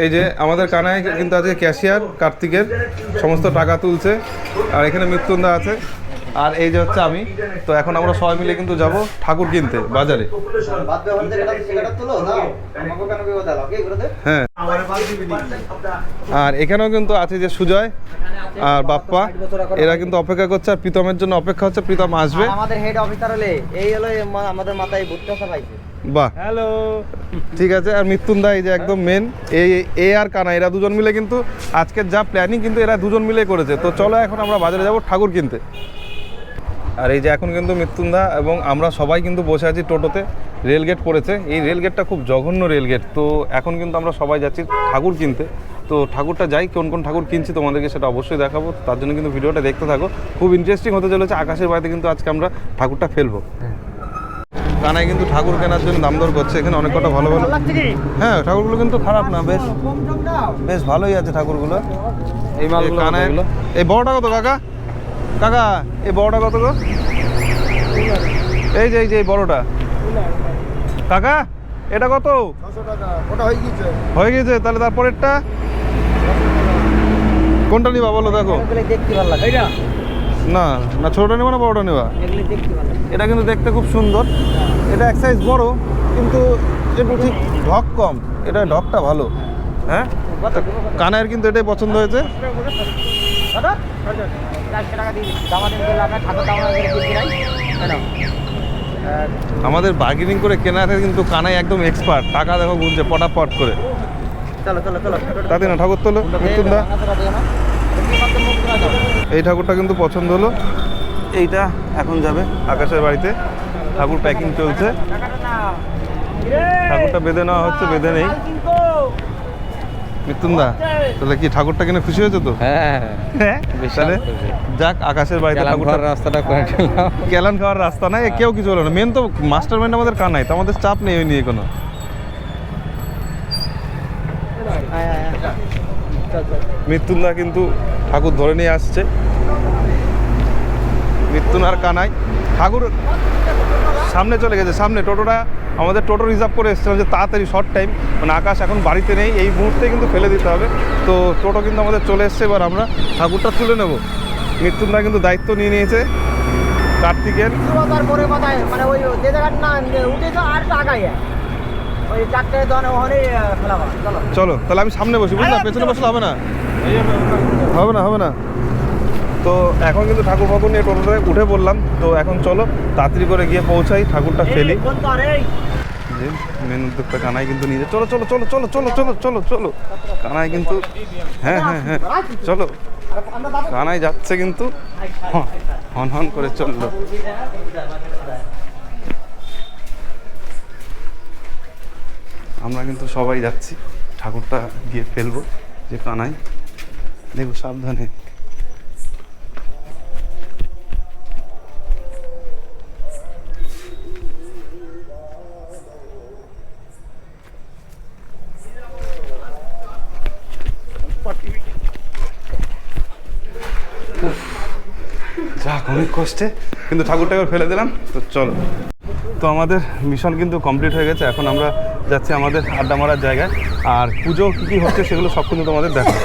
এই যে আমাদের কানায় কিন্তু আজকে ক্যাশিয়ার কার্তিকের সমস্ত টাকা তুলছে, আর এখানে মৃত্যুঞ্জা আছে, আর এই যে হচ্ছে আমি। তো এখন আমরা সবাই মিলে কিন্তু যাব ঠাকুর কিনতে বাজারে। হ্যাঁ, আর এখানেও কিন্তু আছে যে সুজয় আর বাপ্পা, এরা কিন্তু অপেক্ষা করছে, আর প্রীতমের জন্য অপেক্ষা হচ্ছে, প্রীতম আসবে। আমাদের হেড অফিসার হলে এই হলো আমাদের মাথায় বুটটা পাইছে। বাহ, হ্যালো, ঠিক আছে। আর মৃত্যুঞ্জা এই যে একদম মেন, এ আর কানা, এরা দুজন মিলে কিন্তু আজকের যা প্ল্যানিং কিন্তু এরা দুজন মিলে করেছে। তো চলো এখন আমরা বাজারে যাব ঠাকুর কিনতে। আর এই যে এখন কিন্তু মৃত্যুঞ্জা এবং আমরা সবাই কিন্তু বসে আছি টোটোতে। রেলগেট পড়েছে, এই রেলগেটটা খুব জঘন্য রেলগেট। তো এখন কিন্তু আমরা সবাই যাচ্ছি ঠাকুর কিনতে। তো ঠাকুরটা যাই, কোন কোন ঠাকুর কিনছি তোমাদেরকে সেটা অবশ্যই দেখাবো, তার জন্য কিন্তু ভিডিওটা দেখতে থাকো, খুব ইন্টারেস্টিং হতে চলেছে। আকাশের বাড়িতে কিন্তু আজকে আমরা ঠাকুরটা ফেলবো। কানায় কিন্তু ঠাকুর কেনার জন্য দাম দর করছে, এখানে অনেক কটা ভালো ভালো। হ্যাঁ, ঠাকুরগুলো কিন্তু খারাপ না, বেশ বেশ ভালোই আছে ঠাকুরগুলো। এই মালগুলো কানায়, এই বড়টা কত কাকা? কাকা এই বড়টা কত গো? এই যে এই বড়টা কাকা, এটা কত? হয়ে গেছে তাহলে। তারপরেরটা কোনটা নিবা বলো? দেখো না না, ছোটটা নেবা না বড়টা নেবা? এটা কিন্তু দেখতে খুব সুন্দর, এটা এক সাইজ বড়, কিন্তু একটু ঠিক ঢক কম, এটা ঢকটা ভালো। হ্যাঁ, কানায়ের কিন্তু এটাই পছন্দ হয়েছে। আমাদের বার্গেনিং করে কেনাতে কিন্তু কানাই একদম এক্সপার্ট, টাকা দেখো গুনছে পটাপট করে। তাতে না ঠাকুর তোলো মৃত্যুঞ্জা। এই ঠাকুরটা কিন্তু পছন্দ হলো, এইটা এখন যাবে আকাশের বাড়িতে। ঠাকুর প্যাকিং চলছে, ঠাকুরটা বেঁধে নেওয়া হচ্ছে, বেঁধে নেই। মৃত্যুঞ্জা তাহলে কি ঠাকুরটা কিনে খুশি হয়েছে তো? হ্যাঁ, তাহলে যাক, আকাশের বাড়িতে ঠাকুরটার রাস্তাটা কেলান খাওয়ার রাস্তা নাই, কেউ কিছু হলো না। মেন তো মাস্টার মাইন্ড আমাদের কানাই, তো আমাদের চাপ নেই ওই নিয়ে কোনো। মৃত্যুঞ্জা কিন্তু ঠাকুর ধরে নিয়ে আসছে। মৃত্যুঞ্জা আর কানাই ঠাকুর সামনে চলে গেছে, সামনে টোটোটা আমাদের টোটো রিজার্ভ করে এসেছিলাম যে তাড়াতাড়ি শর্ট টাইম, মানে আকাশ এখন বাড়িতে নেই, এই মুহূর্তে কিন্তু ফেলে দিতে হবে। তো টোটো কিন্তু আমাদের চলে এসছে, এবার আমরা ঠাকুরটা তুলে নেব। মৃত্যুঞ্জা কিন্তু দায়িত্ব নিয়ে নিয়েছে কার্তিকের। চলো তাহলে আমি সামনে বসি, বুঝলাম, পেছনে বসলে হবে না, হবে না হবে না। তো এখন কিন্তু ঠাকুর ফাকুর নিয়ে টোটোতে উঠে পড়লাম। তো এখন চলো তাড়াতাড়ি করে গিয়ে পৌঁছাই, ঠাকুরটা ফেলি। মেন উদ্যোগটা কানাই কিন্তু নিয়ে, চলো চলো চলো চলো চলো চলো চলো চলো কানাই কিন্তু, হ্যাঁ হ্যাঁ হ্যাঁ চলো। কানাই যাচ্ছে কিন্তু হন হন করে চললো। আমরা কিন্তু সবাই যাচ্ছি ঠাকুরটা গিয়ে ফেলবো। যে কানাই দেখো সাবধানে। যাক, অনেক কষ্টে কিন্তু ঠাকুরটাকে ফেলে দিলাম। তো চলো, তো আমাদের মিশন কিন্তু কমপ্লিট হয়ে গেছে। এখন আমরা যাচ্ছি আমাদের আড্ডা মারার জায়গায়, আর পুজো কী কী হচ্ছে সেগুলো সব কিন্তু তোমাদের দেখাবো।